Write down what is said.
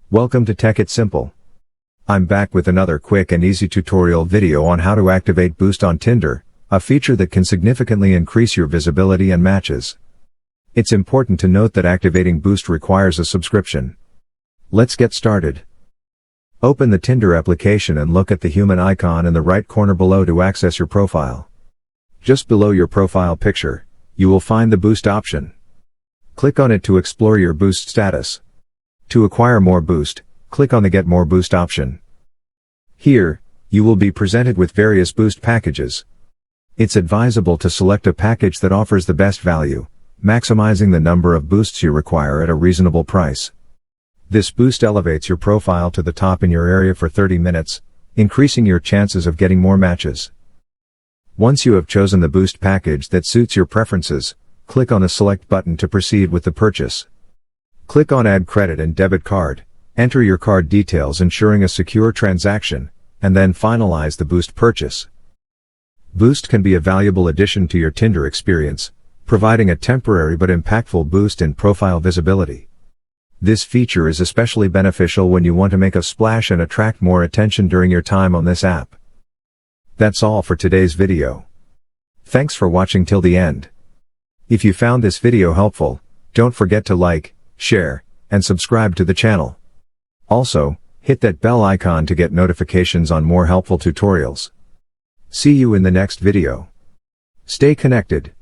Welcome to Tech It Simple. I'm back with another quick and easy tutorial video on how to activate Boost on Tinder, a feature that can significantly increase your visibility and matches. It's important to note that activating Boost requires a subscription. Let's get started. Open the Tinder application and look at the human icon in the right corner below to access your profile. Just below your profile picture, you will find the Boost option. Click on it to explore your Boost status. To acquire more Boost, click on the Get More Boost option. Here, you will be presented with various Boost packages. It's advisable to select a package that offers the best value, maximizing the number of boosts you require at a reasonable price. This boost elevates your profile to the top in your area for 30 minutes, increasing your chances of getting more matches. Once you have chosen the boost package that suits your preferences, click on the Select button to proceed with the purchase. Click on Add Credit and Debit Card, enter your card details ensuring a secure transaction, and then finalize the Boost purchase. Boost can be a valuable addition to your Tinder experience, providing a temporary but impactful boost in profile visibility. This feature is especially beneficial when you want to make a splash and attract more attention during your time on this app. That's all for today's video. Thanks for watching till the end. If you found this video helpful, don't forget to like, share, and subscribe to the channel. Also, hit that bell icon to get notifications on more helpful tutorials. See you in the next video. Stay connected.